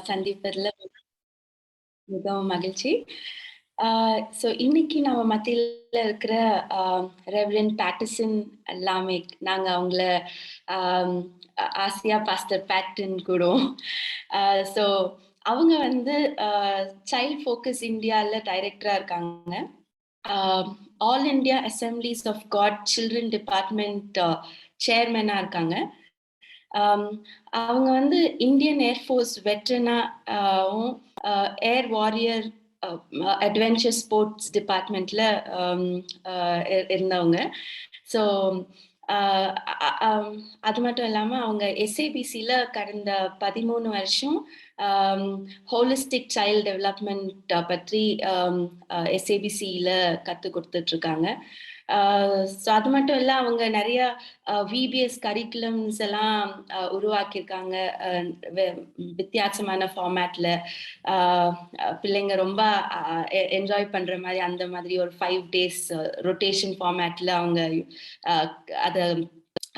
சந்திப்பதில் மிகவும் மகிழ்ச்சி. ஸோ இன்னைக்கு நம்ம மத்தியில் இருக்கிற ரெவரண்ட் பேட்டர்சன் லாமிக், நாங்கள் அவங்கள ஆசியா பாஸ்டர் பேட்டன் கூடுவோம். ஸோ அவங்க வந்து சைல்ட் ஃபோக்கஸ் இந்தியாவில் டைரக்டராக இருக்காங்க. All India assemblies of God children department சேர்மனாக இருக்காங்க. அவங்க வந்து இந்தியன் ஏர்ஃபோர்ஸ் வெட்டரனாவும் ஏர் வாரியர் அட்வென்ச்சர் ஸ்போர்ட்ஸ் டிபார்ட்மெண்ட்ல இருந்தவங்க. ஸோ அது மட்டும் இல்லாமல் அவங்க எஸ்ஏபிசியில் கடந்த 13 வருஷம் ஹோலிஸ்டிக் சைல்ட் டெவலப்மெண்ட் பற்றி எஸ்ஏபிசியில் கற்றுக் கொடுத்துட்ருக்காங்க. ஸோ அது மட்டும் இல்லை, அவங்க நிறைய விபிஎஸ் கரிக்குலம்ஸ் எல்லாம் உருவாக்கியிருக்காங்க. வித்தியாசமான ஃபார்மேட்டில் பிள்ளைங்க ரொம்ப என்ஜாய் பண்ணுற மாதிரி அந்த மாதிரி ஒரு 5 days ரொட்டேஷன் ஃபார்மேட்டில் அவங்க அதை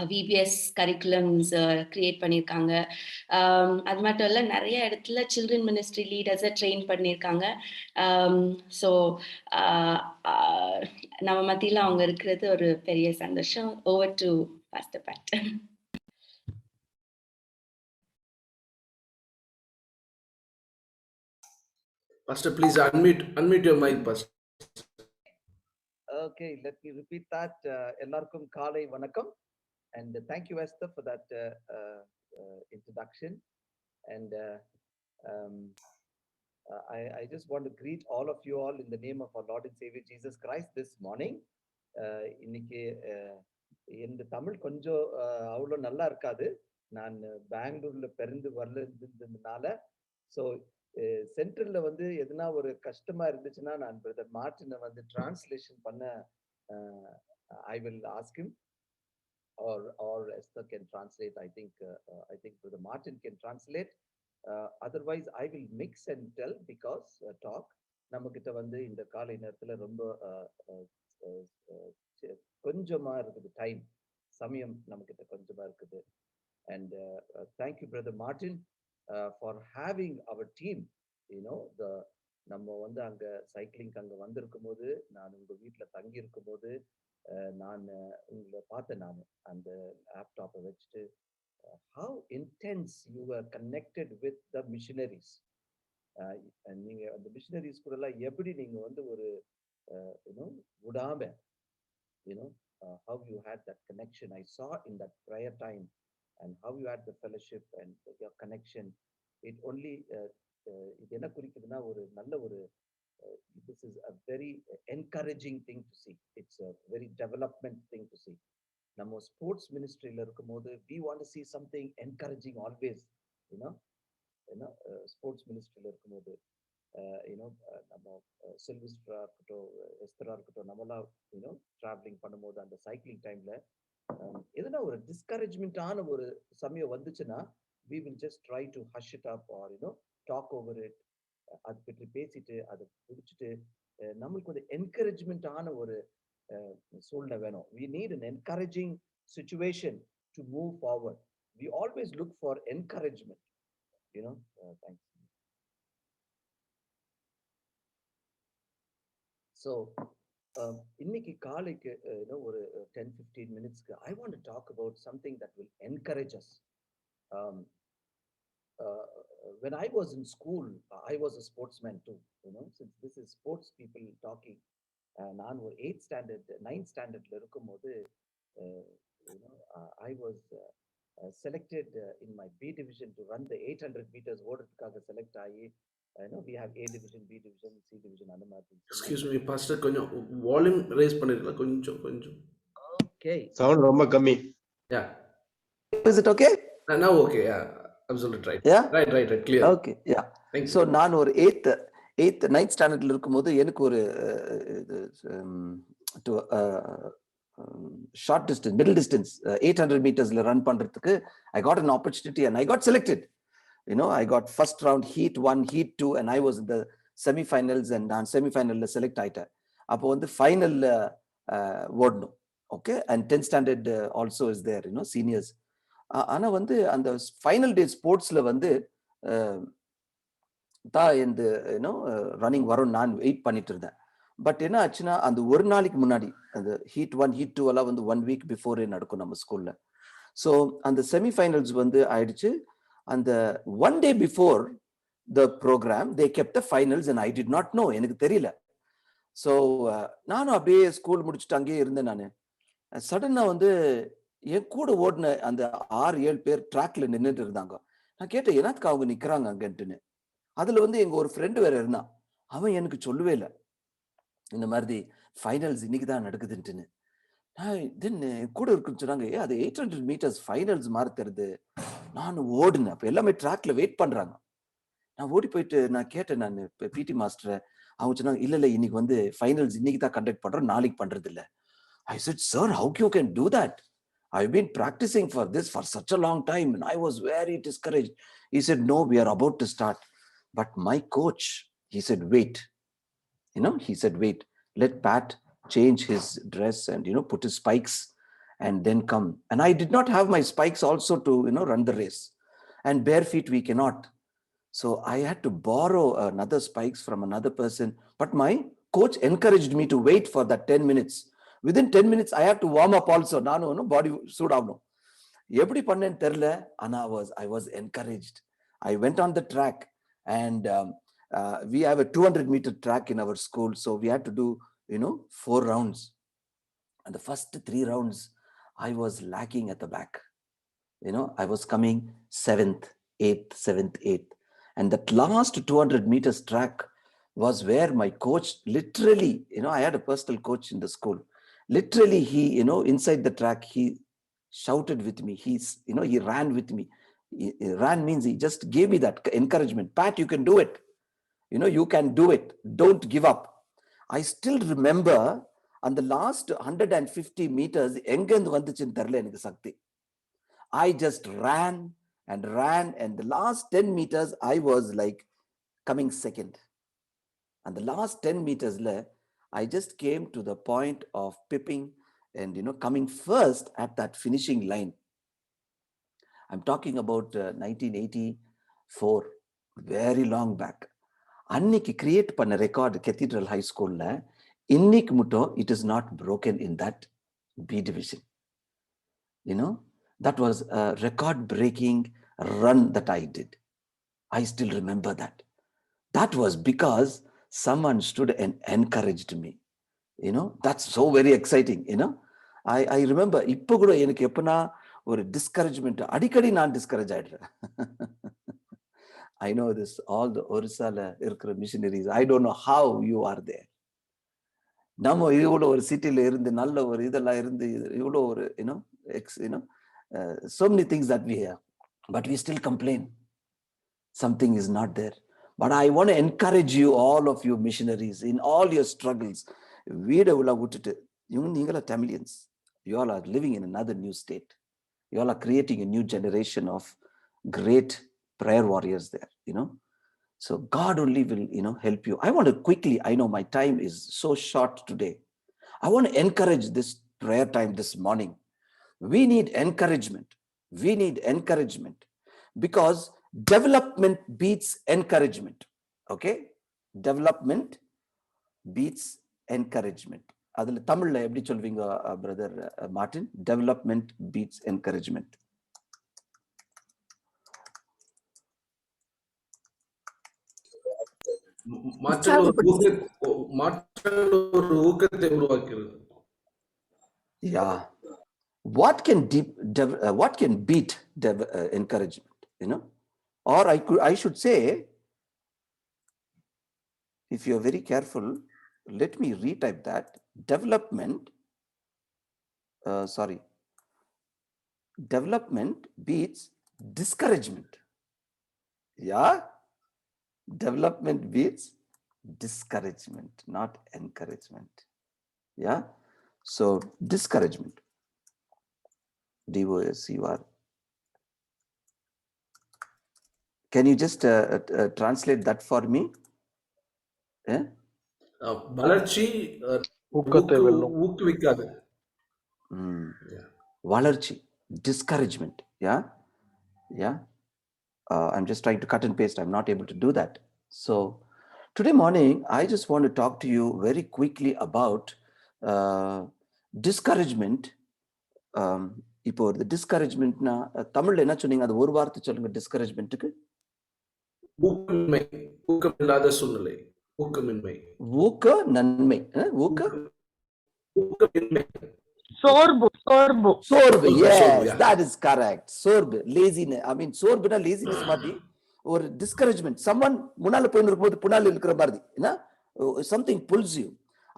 விபிஎஸ் கரிக்குலம்ஸ் கிரியேட் பண்ணியிருக்காங்க. அது மட்டும் இல்லை, நிறைய இடத்துல சில்ட்ரன் மினிஸ்ட்ரி லீடர்ஸை ட்ரெயின் பண்ணியிருக்காங்க. ஸோ நம்ம மத்தியில் அவங்க இருக்கிறது ஒரு பெரிய சந்தோஷம். Over to pastor Pat. Pastor, please unmute your mic, Pastor. Okay, let me repeat that. Ellarkum kaalai vanakkam, and thank you, Esther, for that introduction. And I just want to greet all of you all in the name of our Lord and Savior Jesus Christ this morning. இன்னைக்கு இந்த தமிழ் கொஞ்சம் அவ்வளோ நல்லா இருக்காது. நான் பெங்களூர்ல பிறந்து வளர்ந்ததுனால, so சென்ட்ரல்ல வந்து எதுனா ஒரு கஷ்டமா இருந்துச்சுன்னா நான் பிரதர் மார்ட்டினை வந்து டிரான்ஸ்லேஷன் பண்ண I will ask him, or Esther can translate. I think brother Martin can translate. Otherwise I will mix and tell, because talk நம்மகிட்ட வந்து இந்த காலை நேரத்துல ரொம்ப கொஞ்சமா இருக்குது, டைம் சமயம் நம்மகிட்ட கொஞ்சமா இருக்குது. And thank you brother Martin for having our team. You know, நம்ம வந்து அங்க சைக்கிளிங் அங்க வந்திருக்கும் போது, நான் உங்க வீட்டுல தங்கி இருக்கும் போது நான் உங்களை பார்த்தேன். நான் அந்த லேப்டாப்பை வச்சுட்டு how intense you were connected with the missionaries. நீங்க அந்த மிஷனரிஸ் கூட எல்லாம் எப்படி நீங்க வந்து ஒரு விடாம how you had that connection. I saw in that prayer time and how you had the fellowship and your connection. It only இது என்ன குறிக்குதுன்னா, ஒரு நல்ல ஒரு this is a very encouraging thing to see. It's a very development thing to see. நம்ம sports மினிஸ்ட்ரியில இருக்கும்போது we want to see something encouraging always. Sports மினிஸ்ட்ரியில இருக்கும்போது நம்ம சில்விஸ்டரா இருக்கட்டும், எஸ்தரா இருக்கட்டும், நம்மளாம் டிராவலிங் பண்ணும்போது அந்த சைக்கிளிங் டைம்ல எதுனா ஒரு டிஸ்கரேஜ்மெண்டான ஒரு சமயம் வந்துச்சுன்னா we will just try to hush it up or talk over it. அது பற்றி பேசிட்டு அதை பிடிச்சிட்டு நம்மளுக்கு ஒரு என்கரேஜ்மெண்டான ஒரு சூழ்நிலை வேணும். We need an encouraging situation to move forward. We always look for encouragement. Thanks. So இன்னைக்கு காலைக்கு ஒரு 10-15 minutesக்கு I want to talk about something that will encourage us. When I was in school, I was a sportsman too. Since this is sports people talking, நான் ஒரு 8th standard 9th standardல இருக்கும்போது I was selected in my B division to run the 800 meters ஓடுறதுக்காக select ஆகி, we have A division, B division, C division அந்த மாதிரி. Excuse me pastor, கொஞ்சம் volume rice பண்ணிருக்கலாம் கொஞ்சம். Okay, sound ரொம்ப கம்மி. Yeah, is it okay? now okay, yeah, absolutely right. Yeah, right, clear. Okay, yeah. Thank you. So நான் ஒரு 9th ஸ்டாண்டர்ட்ல இருக்கும்போது எனக்கு ஒரு ஷார்ட் டிஸ்டன்ஸ், மிடில் டிஸ்டன்ஸ் 800 மீட்டர்ஸ்ல ரன் பண்றதுக்கு I got an opportunity and I got selected. I got first round heat 1, heat 2, and I was in the semi-finals, and நான் semi-finalல select ஆயிட்டேன். அப்போ வந்து ஃபைனல்ல ஓடணும். Okay, and 10th standard also is there, seniors. ஆனா வந்து அந்த final டே ஸ்போர்ட்ஸ்ல வந்து தான் இந்த ரன்னிங் வரும் நான் வெயிட் பண்ணிட்டு இருந்தேன். பட் என்ன ஆச்சுன்னா, அந்த ஒரு நாளைக்கு முன்னாடி அந்த ஹீட் 1 ஹீட் 2 எல்லாம் வந்து 1 வீக் பிஃபோரே நடக்கும் நம்ம ஸ்கூல்ல. ஸோ அந்த செமிஃபைனல்ஸ் வந்து ஆயிடுச்சு. அந்த 1 day before the programme they kept the finals and I did not know, எனக்கு தெரியல. ஸோ நானும் அப்படியே ஸ்கூல் முடிச்சுட்டு அங்கேயே இருந்தேன். நான் சடனா வந்து என் கூட ஓடின அந்த 6-7 பேர் ட்ராக்ல நின்றுட்டு இருந்தாங்க. நான் கேட்டேன், என்னத்துக்கு அவங்க நிக்கிறாங்க அங்கன்ட்டுன்னு. அதுல வந்து எங்க ஒரு ஃப்ரெண்டு வேற இருந்தான். அவன் எனக்கு சொல்லவே இல்லை, இந்த மாதிரி ஃபைனல்ஸ் இன்னைக்கு தான் நடக்குதுன்ட்டுன்னு. தென் கூட இருக்குன்னு சொன்னாங்க, அது 800 மீட்டர்ஸ் ஃபைனல்ஸ் மாதிரி தெரியுது. நான் ஓடுனேன். அப்ப எல்லாமே ட்ராக்ல வெயிட் பண்றாங்க. நான் ஓடி போயிட்டு நான் கேட்டேன், நான் பிடி மாஸ்டர். அவங்க சொன்னாங்க, இல்ல இல்ல இன்னைக்கு வந்து ஃபைனல்ஸ் இன்னைக்கு தான் கண்டக்ட் பண்றோம், நாளைக்கு பண்றது இல்ல. I said, sir, how you can do that? I've been practicing for this for such a long time and I was very discouraged. He said, no, we are about to start. But my coach, he said, wait. He said, wait, let Pat change his dress and, put his spikes and then come. And I did not have my spikes also to, run the race. And bare feet, we cannot. So I had to borrow another spikes from another person. But my coach encouraged me to wait for that 10 minutes. Within 10 minutes, I had to warm up also. நானும் body suit ஆகணும். எப்படி பண்ணேன்னு தெரியல. ஆனா I was encouraged. I went on the track and we have a 200-meter track in our school. So we had to do, 4 rounds. And the first 3 rounds, I was lacking at the back. I was coming 7th, 8th, 7th, 8th. And that last 200 meters track was where my coach literally, I had a personal coach in the school. Literally, he, inside the track, he shouted with me. He ran with me. He ran means he just gave me that encouragement. Pat, you can do it. You can do it. Don't give up. I still remember on the last 150 meters, engendu vanduchinu therla enakku sakti. I just ran, and the last 10 meters, I was like coming second. And the last 10 meters, I just came to the point of pipping and, coming first at that finishing line. I'm talking about 1984, very long back. அன்னைக்கு create பண்ண record cathedral high ஸ்கூல்ல இன்னைக்கு மட்டும் it is not broken in that B division. That was a record-breaking run that I did. I still remember that. That was because someone stood and encouraged me. That's so very exciting. I remember, இப்போ கூட எனக்கு எப்பனா ஒரு discouragement, அடிக்கடி நான் discourage ஆயிடுறேன். I know this, all the Orissala இருக்கிற missionaries, I don't know how you are there. நம்ம இவ்வளோ ஒரு சிட்டில இருந்து நல்ல ஒரு இதெல்லாம் இருந்து இவ்வளோ ஒரு so many things that we have, but we still complain. Something is not there. But I want to encourage you, all of you missionaries, in all your struggles. வீட உள்ள விட்டுட்டு நீங்களா Tamilians, you all are living in another new state. You all are creating a new generation of great prayer warriors there. So God only will help you. I want to quickly, I know my time is so short today. I want to encourage this prayer time this morning. We need encouragement. Because development beats encouragement. Okay? Development beats encouragement. அதுல தமிழ்ல எப்படி சொல்வீங்க brother Martin? Development beats encouragement. மாற்றங்கள் ஒரு ஊக்கத்தை உருவாக்குகிறது. Yeah. What can beat encouragement? Or I should say, if you're very careful, let me retype that. Development beats discouragement. Yeah. Development beats discouragement, not encouragement. Yeah. So discouragement. DOSUR. Can you just translate that for me? வளர்ச்சி ஊக்குவிக்காது. வளர்ச்சி, discouragement. Yeah. I'm just trying to cut and paste. I'm not able to do that. So today morning, I just want to talk to you very quickly about discouragement. இப்போ இந்த டிஸ்கரேஜ்மெண்ட்னா தமிழ்ல என்ன சொன்னீங்க? அது ஒரு வார்த்தை சொல்லுங்க. டிஸ்கரேஜ்மெண்ட்டுக்கு ஊக்கமின்மை, ஊக்கமில்லாத சூழ்நிலை, ஊக்கமின்மை, ஊக்க நன்மை, ஊக்கமின்மை, சோர்வு சோர்வு. சோர்வு, Yes, yeah. that is correct. சோர்வு, laziness. I mean சோர்வுனா laziness மாதிரி ஒரு discouragement. Someone முன்னால போய் இருக்கும்போது பின்னால இருக்கிற மாதிரி, something pulls you.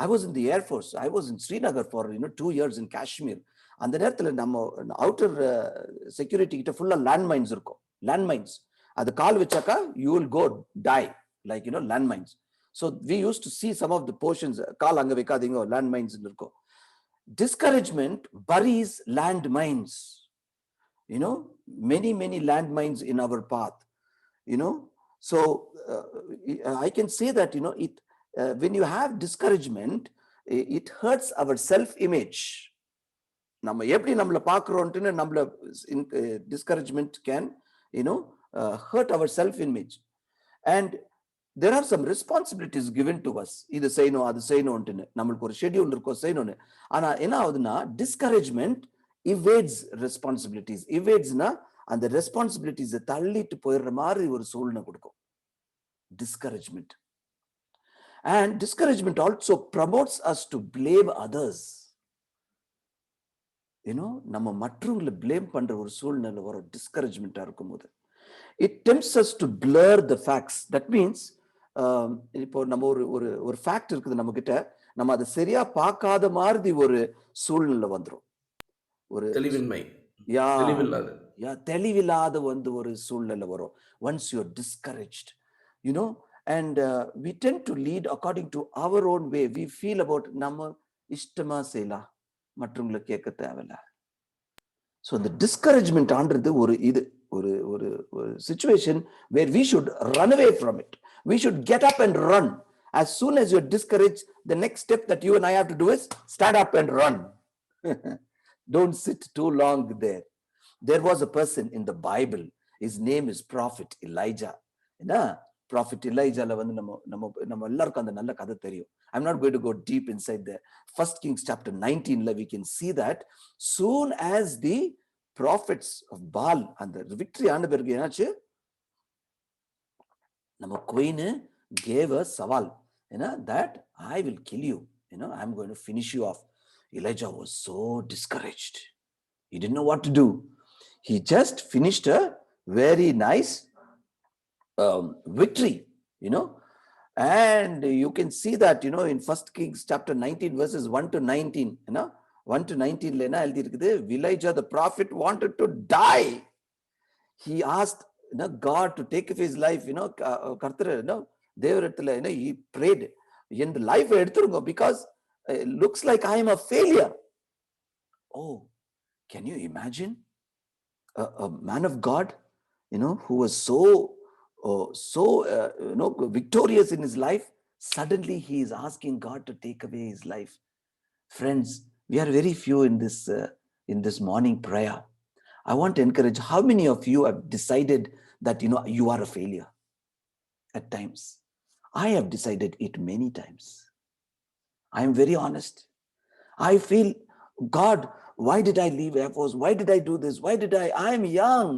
I was in the Air Force. I was in Srinagar for 2 years in Kashmir. அந்த நேரத்துல நம்ம அவுட்டர் செக்யூரிட்டி கிட்ட ஃபுல்லா லேண்ட் மைன்ஸ் இருக்கும். லேண்ட் மைன்ஸ் அது கால் வச்சாக்கா you will go die like land mines. So we use to see some of the portions. கால் அங்க வைக்காதீங்க, லேண்ட் மைன்ஸ் இருக்கும். Discouragement buries landmines, many landmines in our path, so I can say that it when you have discouragement, it hurts our self image. நம்ம எப்படி நம்மள பார்க்கறோம்னு நம்மள discouragement can hurt our self image, and there are some responsibilities given to us. இது செய்யணும் அது செய்யணும்னு நமக்கு ஒரு ஷெட்யூல் இருக்கும் செய்யணும்னு. ஆனா என்ன ஆகுதுன்னா discouragement evades responsibilities. evadesனா அந்த ரெஸ்பான்சிபிலிட்டிஸ் தள்ளிட்டு போயிடுற மாதிரி ஒரு சூழ்நிலை கொடுக்கும் discouragement. And discouragement also promotes us to blame others. நம்ம மற்றவங்களை blame பண்ற ஒரு சூழ்நிலை வரும் discouragementா இருக்கும்போது. It tempts us to blur the facts. That means இப்போ நம்ம ஒரு ஃபேக்ட் இருக்குது நம்ம கிட்ட, நம்ம அதை சரியா பார்க்காத மாதிரி ஒரு சூழ்நிலை வந்துடும். ஒரு தெளிவின்மை, தெளிவில்லாத ஒரு சூழ்நிலை வரும். Once you're discouraged, and we tend to lead according to our own way. We feel about நம்ம இஷ்டமா செய்யலாம், மற்றவங்களை கேட்க தேவையில்ல. ஸோ இந்த டிஸ்கரேஜ்மெண்ட் ஆன்றது ஒரு situation where we should run away from it. We should get up and run. As soon as you're discouraged, the next step that you and I have to do is stand up and run. Don't sit too long there. There was a person in the Bible. His name is Prophet Elijah. Prophet Elijah நம்ம எல்லாருக்கும் அந்த நல்ல கதை தெரியும். I'm not going to go deep inside there. 1 Kings chapter 19 we can see that soon as the prophets of Baal and the victory ஆன பிறகு என்னாச்சு, நம்ம queen gave a saval, that I will kill you, I'm going to finish you off. Elijah was so discouraged. He didn't know what to do. He just finished a very nice victory, and you can see that in 1 Kings chapter 19 verses 1 to 19, 1 to 19 என்ன எழுதி இருக்குது, Elijah the prophet wanted to die. He asked God to take his life. கர்த்தர் தேவரிடத்துல he prayed, in the life எடுத்துருங்க, because it looks like I am a failure. Oh, can you imagine a man of God who was so victorious in his life, suddenly he is asking God to take away his life. Friends, we are very few in this morning prayer. I want to encourage, how many of you have decided that you are a failure at times? I have decided it many times. I am very honest. I feel, God, why did I leave Air Force? Why did I do this? I am young.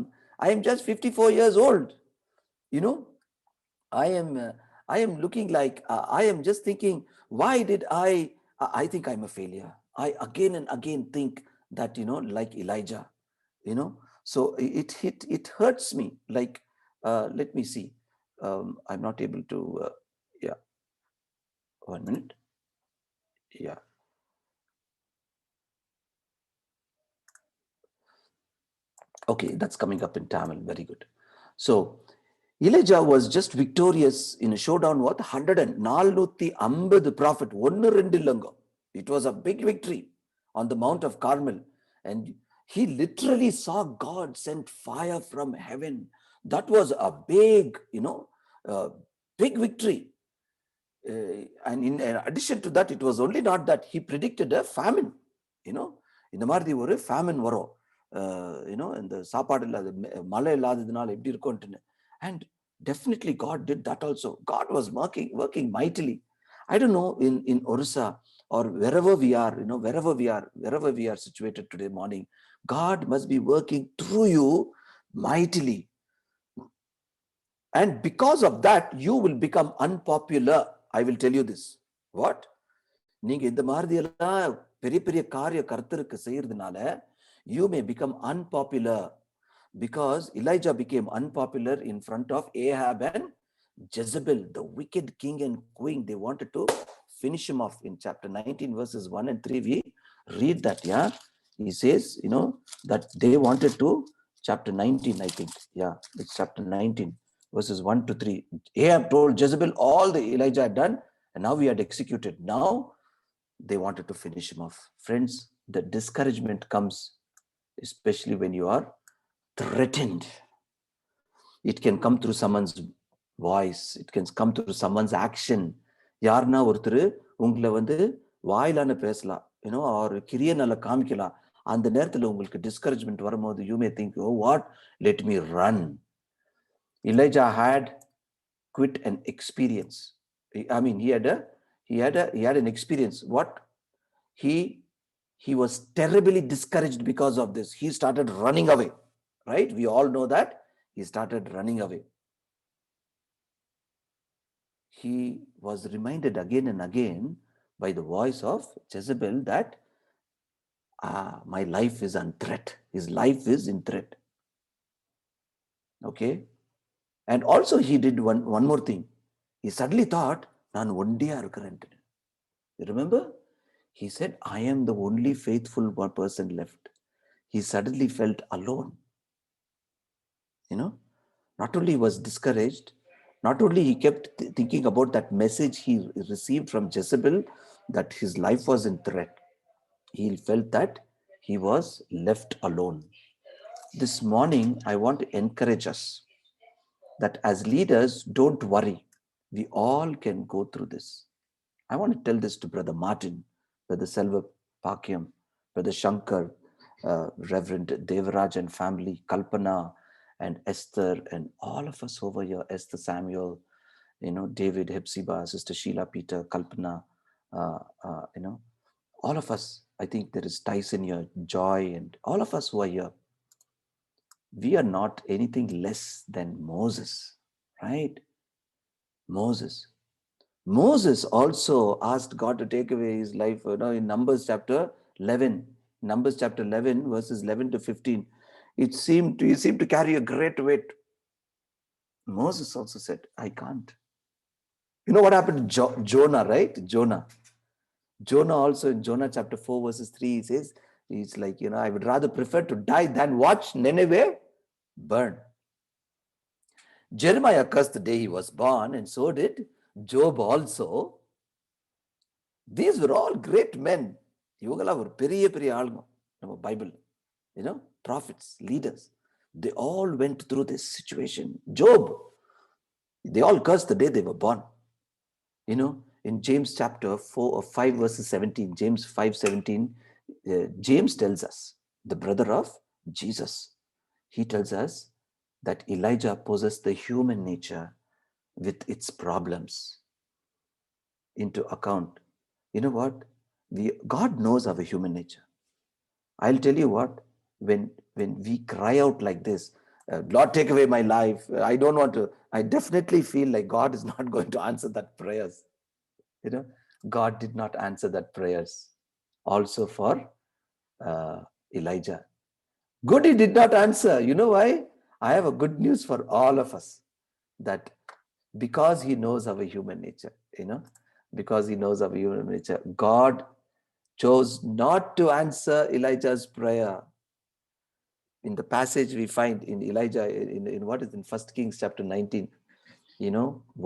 I am just 54 years old. I am looking like, I am just thinking, why did I think I'm a failure. I again and again think that, like Elijah, so it hurts me. Like, let me see. I'm not able to, yeah. 1 minute. Yeah. Okay, that's coming up in Tamil. Very good. So, Elijah was just victorious in a showdown. What? 450 prophet. 1-2 இல்லங்க. It was a big victory on the Mount of Carmel. And he literally saw God send fire from heaven. That was a big, big victory. And in addition to that, it was only not that, he predicted a famine. இந்த மாதிரி ஒரு famine வரும். இந்த சாப்பாடு இல்லாத, மழை இல்லாததுனால எப்படி இருக்கும்னு. And Definitely God did that also. God was working mightily. I don't know, in Orissa or wherever we are, wherever we are situated today morning, God must be working through you mightily. And because of that, you will become unpopular. I will tell you this. What? நீங்க இந்த மாதிரி எல்லாம் பெரிய பெரிய காரிய கர்த்தருக்கு செய்யறதுனால you may become unpopular, because Elijah became unpopular in front of Ahab and Jezebel, the wicked king and queen. They wanted to finish him off. In chapter 19 verses 1 and 3 we read that. He says, that they wanted to, chapter 19 I think, it's chapter 19 verses 1 to 3. Ahab told Jezebel all the Elijah had done, and now we had executed. Now they wanted to finish him off. Friends, the discouragement comes especially when you are threatened. It can come through someone's voice. It can come through someone's action. யாருன்னா ஒருத்தர் உங்களை வாயிலான பேசலாம், or கிரியனால காமிக்கலாம். அந்த நேரத்தில் உங்களுக்கு discouragement வரும்போது you may think, oh what, let me run. Elijah had quit an experience. I mean, he had an experience. What? He was terribly discouraged because of this. He started running away, right? We all know that. He started running away. He was reminded again and again by the voice of Jezebel that my life is on threat. His life is in threat. Okay? And also he did one more thing. He suddenly thought, "Naan ondiya irukren." You remember? He said, "I am the only faithful one person left." He suddenly felt alone. Not only he was discouraged, not only he kept thinking about that message he received from Jezebel that his life was in threat, he felt that he was left alone. This morning, I want to encourage us that as leaders, don't worry. We all can go through this. I want to tell this to Brother Martin, Brother Selva Pakyam, Brother Shankar, Reverend Devaraj and family, Kalpana and Esther, and all of us over here, Esther Samuel, David, Hepzibah, Sister Sheila, Peter, Kalpana, all of us. I think there is Tyson here, Joy, and all of us who are here. We are not anything less than Moses, right? Moses also asked God to take away his life, in Numbers chapter 11. Numbers chapter 11, verses 11 to 15. He seemed to carry a great weight. Moses also said, "I can't." You know what happened to Jonah, right? Jonah also in Jonah chapter 4, verses 3, he says, he's like, I would rather prefer to die than watch Nineveh burn. Jeremiah cursed the day he was born, and so did Job also. These were all great men. இவங்கெல்லாம் ஒரு பெரிய பெரிய ஆளுங்க நம்ம Bible, prophets, leaders. They all went through this situation. Job, they all cursed the day they were born. In James chapter 4 or 5 verses 17, James 5:17, James tells us, the brother of Jesus, he tells us that Elijah possessed the human nature with its problems into account. You know what? God knows our human nature. I'll tell you what, when we cry out like this, Lord, take away my life, I don't want to, I definitely feel like God is not going to answer that prayers. God did not answer that prayers also for Elijah. Good, he did not answer. You know why? I have a good news for all of us, that because he knows our human nature, because he knows our human nature, God chose not to answer Elijah's prayer. In the passage we find in Elijah, in what is in 1 Kings chapter 19,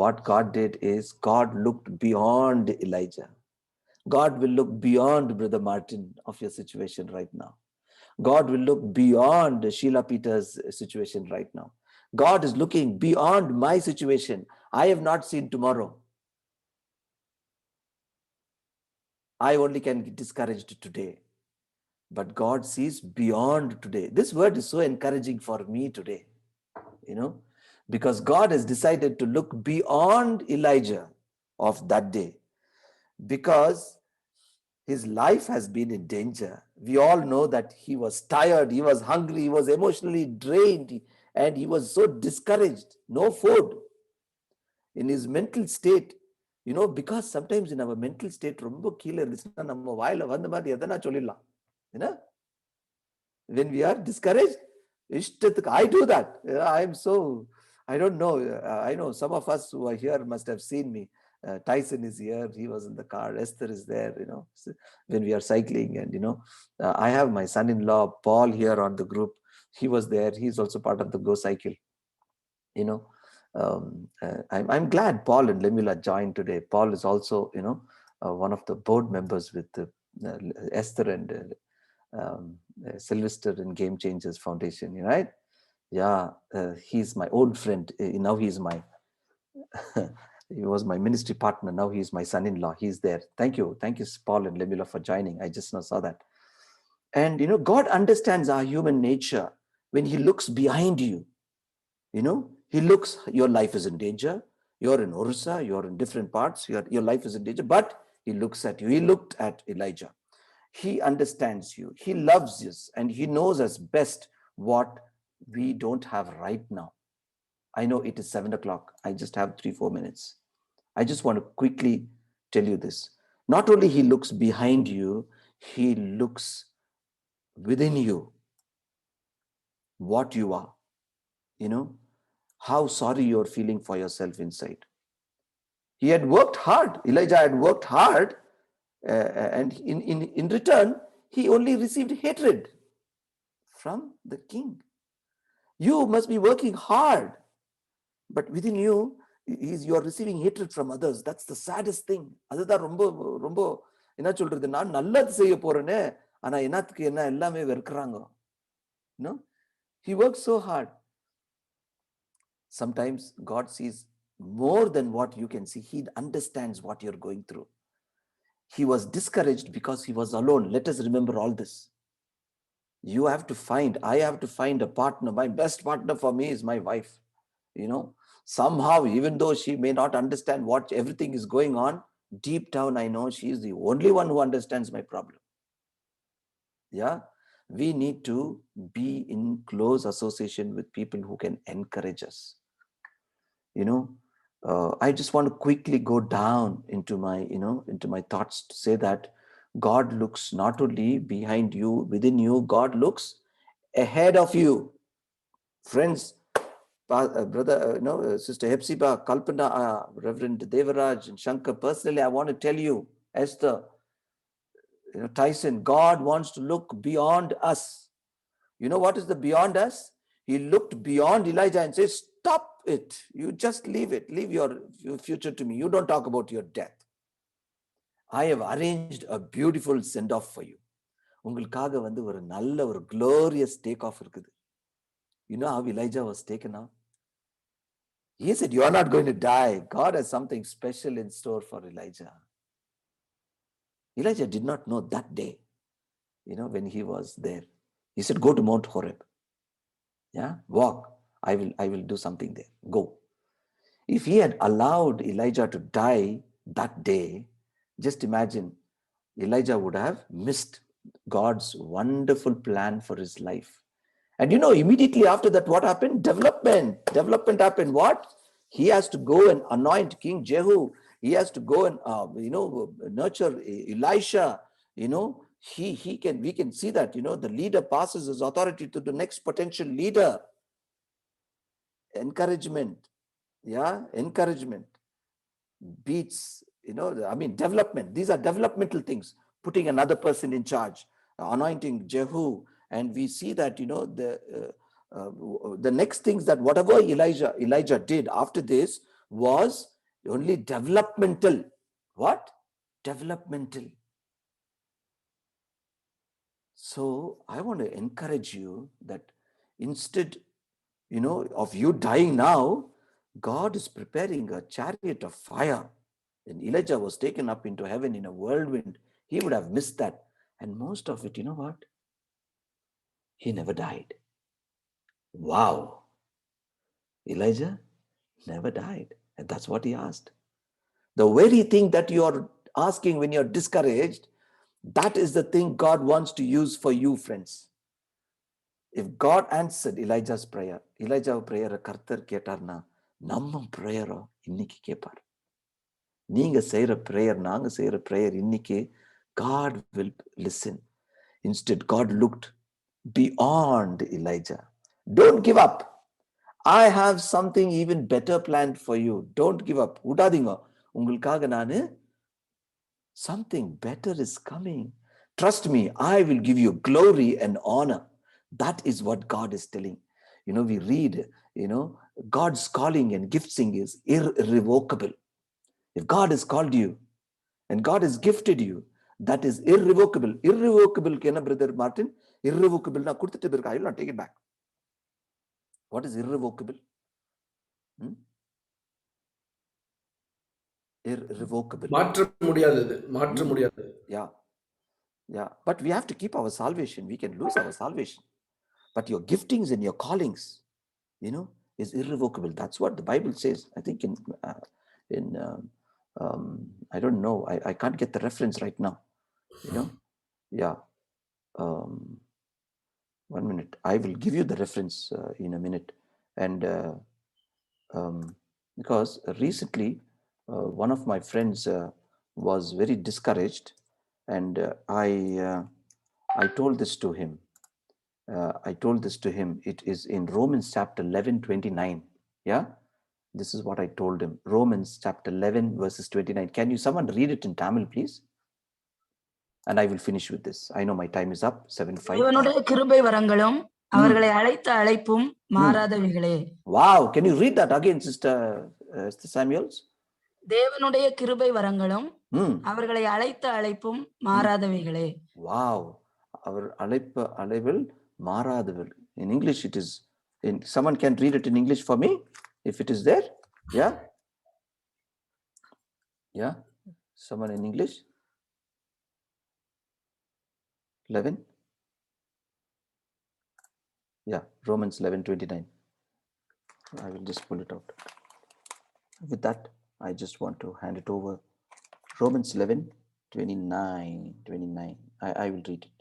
what God did is God looked beyond Elijah. God will look beyond Brother Martin of your situation right now. God will look beyond Sheila Peter's situation right now. God is looking beyond my situation. I have not seen tomorrow. I only can get discouraged today. But God sees beyond today. This word is so encouraging for me today. because God has decided to look beyond Elijah of that day, because his life has been in danger. We all know that he was tired, he was hungry, he was emotionally drained, and he was so discouraged. No food. In his mental state, because sometimes in our mental state, ரொம்ப கீழே இருந்துச்சுன்னா நம்ம வாயில வந்த மாதிரி எதனா சொல்லிடலாம். When we are discouraged, I do that. I don't know. I know some of us who are here must have seen me. Tyson is here. He was in the car. Esther is there, when we are cycling. And, I have my son-in-law, Paul, here on the group. He was there. He's also part of the Go Cycle. I'm glad Paul and Lemula joined today. Paul is also, one of the board members with Esther and Sylvester in Game Changers Foundation, right? Yeah, he's my old friend. Now he's he was my ministry partner. Now he's my son-in-law. He's there. Thank you, Paul and Lemula, for joining. I just now saw that. And God understands our human nature. When he looks behind you, he looks, your life is in danger. You're in Orissa, you're in different parts, your life is in danger, but he looks at you. He looked at Elijah. He understands you. He loves you, and he knows us best what we don't have right now. I know it is 7:00. I just have 3-4 minutes. I just want to quickly tell you this. Not only he looks behind you, he looks within you, what you are, how sorry you're feeling for yourself inside. He had worked hard. Elijah had worked hard, and in return, he only received hatred from the king. You must be working hard, but within you, you are receiving hatred from others. That's the saddest thing. அதுதான் ரொம்ப ரொம்ப என்ன சொல்றது, நான் நல்லது செய்ய போறேனே, ஆனா என்னத்துக்கு என்ன எல்லாமே வெறுக்கிறாங்க. He works so hard. Sometimes God sees more than what you can see. He understands what you're going through. He was discouraged because he was alone. Let us remember all this. I have to find a partner. My best partner for me is my wife. Somehow, even though she may not understand what everything is going on, deep down I know she is the only one who understands my problem. Yeah, we need to be in close association with people who can encourage us. I just want to quickly go down into my thoughts to say that God looks not only behind you, within you. God looks ahead of you. Friends, brother, Sister Hepzibah, Kalpana, Reverend Devaraj, and Shankar, personally, I want to tell you, Esther, Tyson, God wants to look beyond us. You know what is the beyond us? He looked beyond Elijah and says, stop it. You just leave it. Leave your future to me. You don't talk about your death. I have arranged a beautiful send-off for you. உங்களுக்காக ஒரு நல்ல ஒரு glorious take-off இருக்குது. You know how Elijah was taken off? He said, you are not going to die. God has something special in store for Elijah. Elijah did not know that day, when he was there. He said, go to Mount Horeb. Yeah, walk. I will do something there. Go. If he had allowed Elijah to die that day, just imagine, Elijah would have missed God's wonderful plan for his life. And immediately after that, what happened? Development happened. What? He has to go and anoint King Jehu. He has to go and, nurture Elisha. We can see that, the leader passes his authority to the next potential leader. Encouragement. Yeah, encouragement beats, development. These are developmental things. Putting another person in charge, anointing Jehu. And we see that, the next things that whatever Elijah did after this was only developmental. What? Developmental. So I want to encourage you that instead, of you dying now, God is preparing a chariot of fire. When Elijah was taken up into heaven in a whirlwind, he would have missed that. And most of it, you know what? He never died. Wow. Elijah never died. And that's what he asked. The very thing that you are asking when you're discouraged, that is the thing God wants to use for you, friends. If God answered Elijah's prayer, Elijah prayer கர்த்தர் கேட்டார்னா நம்ம பிரேயரோ இன்னைக்கு கேட்பார். நீங்க செய்யற prayer, நாங்க செய்யற prayer இன்னைக்கு God will listen. Instead, God looked beyond Elijah. Don't give up. I have something even better planned for you. Don't give up. விடாதீங்க. உங்களுக்காக நானு something better is coming. Trust me, I will give you glory and honor. That is what God is telling. We read, God's calling and gifting is irrevocable. If God has called you and God has gifted you, that is irrevocable. Irrevocable, Brother Martin? Irrevocable, I will not take it back. What is irrevocable? Irrevocable. மாற்ற முடியாதது, மாற்ற முடியாதது. Yeah. But we have to keep our salvation. We can lose our salvation. But your giftings and your callings, is irrevocable. That's what the Bible says. I think I don't know. I can't get the reference right now. Yeah. 1 minute. I will give you the reference in a minute. And because recently, one of my friends was very discouraged, and I told this to him. It is in Romans chapter 11:29. Yeah, this is what I told him. Romans chapter 11 verses 29. Can you someone read it in Tamil, please? And I will finish with this. I know my time is up. 7:05. தேவனுடைய கிருபை வரங்களும் அவர்களை அழைத்த அழைப்பும் மாறாதவைகளே. Wow, can you read that again, Sister Samuels? தேவனுடைய கிருபை வரங்களும் அவர்களை அழைத்த அழைப்பும் மாறாதவைகளே. Wow, our அழைவில் மாறாதவர். In English it is, someone can read it in English for me if it is there. Yeah, someone in English. 11. Yeah, Romans 11:29. I will just pull it out. With that, I just want to hand it over. Romans 11:29. I will read it.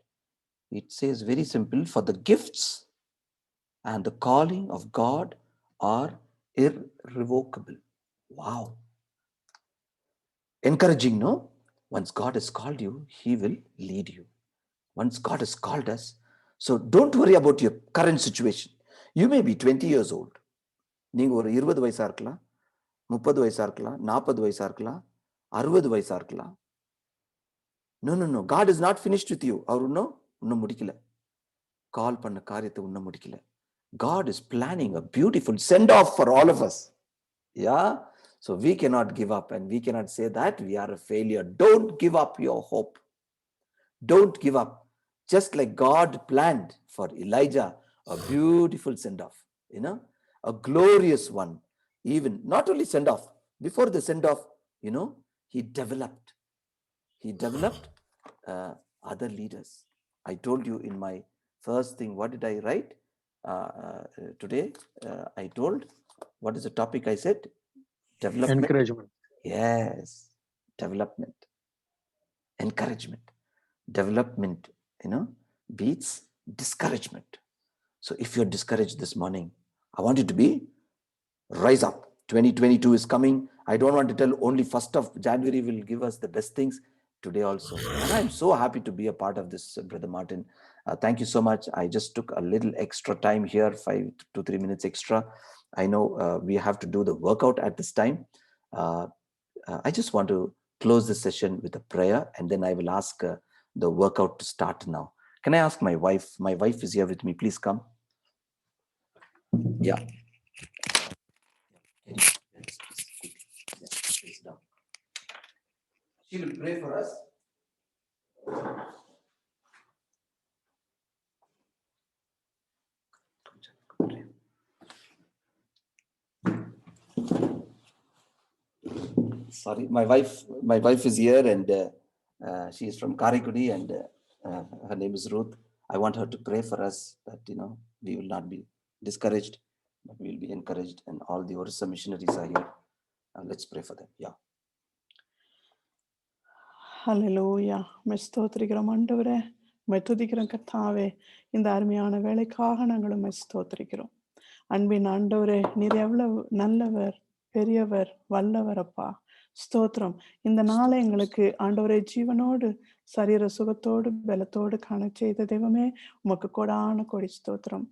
It says very simple, for the gifts and the calling of God are irrevocable. Wow. Encouraging, no? Once God has called you, He will lead you. Once God has called us, so don't worry about your current situation. You may be 20 years old. நீங்க ஒரு 20 வயசா இருக்கலாம், 30 வயசா இருக்கலாம், 40 வயசா இருக்கலாம், 60 வயசா இருக்கலாம். No. God is not finished with you. அவர் இன்னும் முடிக்கல. கால் பண்ண காரியத்தை இன்னும் முடிக்கல. God is planning a beautiful send off for all of us. Yeah. So we cannot give up, and we cannot say that we are a failure. Don't give up your hope. Don't give up. Just like God planned for Elijah, a beautiful send off, a glorious one. Even not only send off, before the send off, he developed other leaders. I told you in my first thing, what did I write today? I told, what is the topic I said? Development. Encouragement. Yes, development. Encouragement. Development, beats discouragement. So if you're discouraged this morning, I want you to rise up. 2022 is coming. I don't want to tell only 1st of January will give us the best things. Today also. And I'm so happy to be a part of this, Brother Martin. Thank you so much. I just took a little extra time here, 5 to 3 minutes extra. I know we have to do the workout at this time. I just want to close this session with a prayer, and then I will ask the workout to start now. Can I ask my wife? My wife is here with me. Please come. Yeah. She will pray for us. Sorry, my wife is here, and she is from Karikudi, and her name is Ruth. I want her to pray for us that we will not be discouraged. But we'll be encouraged, and all the Orissa missionaries are here. Let's pray for them. Yeah. ஹல்லேலூயா. உம்மை ஸ்தோத்திரிக்கிறோம் ஆண்டவரே, உம்மை துதிக்கிறோம் கர்த்தாவே. இந்த அருமையான வேலைக்காக நாங்கள் உம்மை ஸ்தோத்திரிக்கிறோம். அன்பின் ஆண்டவரே, நீர் எவ்வளவு நல்லவர், பெரியவர், வல்லவர் அப்பா. ஸ்தோத்திரம். இந்த நாளை எங்களுக்கு ஆண்டவரே ஜீவனோடு சரீர சுகத்தோடு பலத்தோடு காண செய்த தெய்வமே, உமக்கு கோடான கோடி ஸ்தோத்திரம்.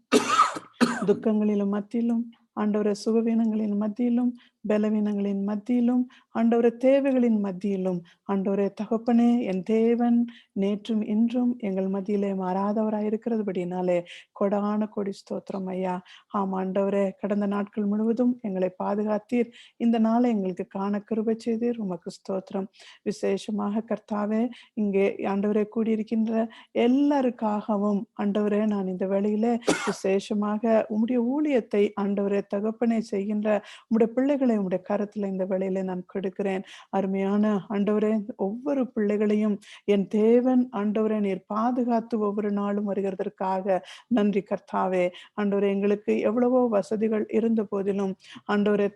துக்கங்களிலும் மத்தியிலும் ஆண்டவரே, சுகவீனங்களின் மத்தியிலும் பலவீனங்களின் மத்தியிலும் ஆண்டவரே, தேவைகளின் மத்தியிலும் ஆண்டவரே தகப்பனே, என் தேவன் நேற்றும் இன்றும் எங்கள் மத்தியிலே மாறாதவராயிருக்கிறதுபடினாலே கொடான கொடி ஸ்தோத்திரம் ஐயா. ஆம் ஆண்டவரே, கடந்த நாட்கள் முழுவதும் எங்களை பாதுகாத்தீர். இந்த நாளை எங்களுக்கு காண கிருபை செய்தீர். உமக்கு ஸ்தோத்திரம். விசேஷமாக கர்த்தாவே, இங்கே ஆண்டவரே கூடியிருக்கின்ற எல்லாருக்காகவும் ஆண்டவரே, நான் இந்த வேளையிலே விசேஷமாக உம்முடைய ஊழியத்தை ஆண்டவரே தகப்பனே செய்கின்ற உம்முடைய பிள்ளைகளை உம்முடைய கரத்துல இந்த வேளையில நான் கொடுக்கிறேன். அருமையான ஆண்டவரே, ஒவ்வொரு பிள்ளைகளையும் என் தேவன் ஆண்டவரே நீர் பாதுகாத்து ஒவ்வொரு நாளும் வருகிறதற்காக நன்றி கர்த்தாவே. ஆண்டவரே, எங்களுக்கு எவ்வளவோ வசதிகள் இருந்த போதிலும் ஆண்டவரே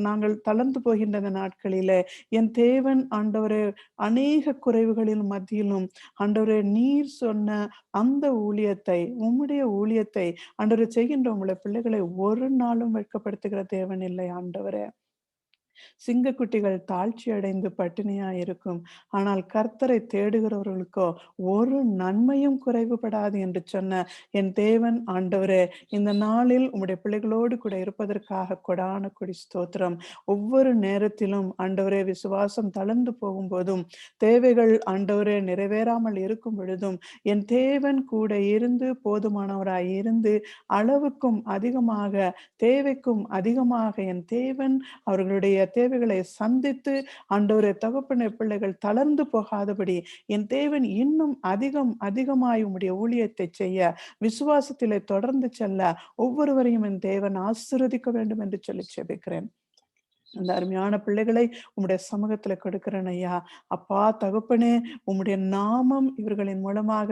நாங்கள் தளர்ந்து போகின்ற நாட்களிலே என் தேவன் ஆண்டவரே அநேக குறைவுகளின் மத்தியிலும் ஆண்டவரே நீர் சொன்ன அந்த ஊழியத்தை, உம்முடைய ஊழியத்தை ஆண்டவரே செய்கின்ற உங்களுடைய பிள்ளைகளை ஒரு நாளும் வெட்கப்படுத்துகிற தேவன் இல்லை ஆண்டவரே. சிங்கக்குட்டிகள் தாழ்ச்சி அடைந்து பட்டினியா இருக்கும், ஆனால் கர்த்தரை தேடுகிறவர்களுக்கோ ஒரு நன்மையும் குறைவுபடாது என்று சொன்ன என் தேவன் ஆண்டவரே, இந்த நாளில் உம்முடைய பிள்ளைகளோடு கூட இருப்பதற்காக கொடான கொடி ஸ்தோத்திரம். ஒவ்வொரு நேரத்திலும் ஆண்டவரே விசுவாசம் தளர்ந்து போகும்போதும், தேவைகள் ஆண்டவரே நிறைவேறாமல் இருக்கும் பொழுதும் என் தேவன் கூட இருந்து போதுமானவராய் இருந்து அளவுக்கும் அதிகமாக தேவைக்கும் அதிகமாக என் தேவன் அவர்களுடைய தேவைகளை சந்தித்து ஆண்டவரே தகப்பனே பிள்ளைகள் தளர்ந்து போகாதபடி என் தேவன் இன்னும் அதிகமாய் உம்முடைய ஊழியத்தை செய்ய விசுவாசத்திலே தொடர்ந்து செல்ல ஒவ்வொருவரையும் என் தேவன் ஆசீர்வதிக்க வேண்டும் என்று சொல்லி ஜெபிக்கிறேன். அந்த அருமையான பிள்ளைகளை உம்முடைய சமூகத்துல கொடுக்கிறேன் ஐயா. அப்பா தகப்பனே, உம்முடைய நாமம் இவர்களின் மூலமாக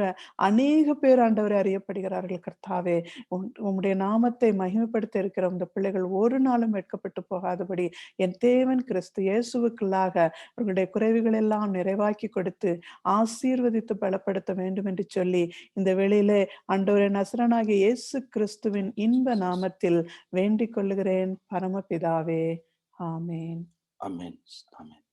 அநேக பேர் ஆண்டவரை அறியப்படுகிறார்கள் கர்த்தாவே. உம்முடைய நாமத்தை மகிமைப்படுத்த இருக்கிற இந்த பிள்ளைகள் ஒரு நாளும் வெட்கப்பட்டு போகாதபடி என் தேவன் கிறிஸ்து இயேசுவுக்குள்ளாக அவர்களுடைய குறைவுகள் எல்லாம் நிறைவாக்கி கொடுத்து ஆசீர்வதித்து பலப்படுத்த வேண்டும் என்று சொல்லி இந்த வேளையிலே ஆண்டவரே நசரனாகிய இயேசு கிறிஸ்துவின் இன்ப நாமத்தில் வேண்டிக் கொள்ளுகிறேன் பரமபிதாவே. Amen. Amen. Amen.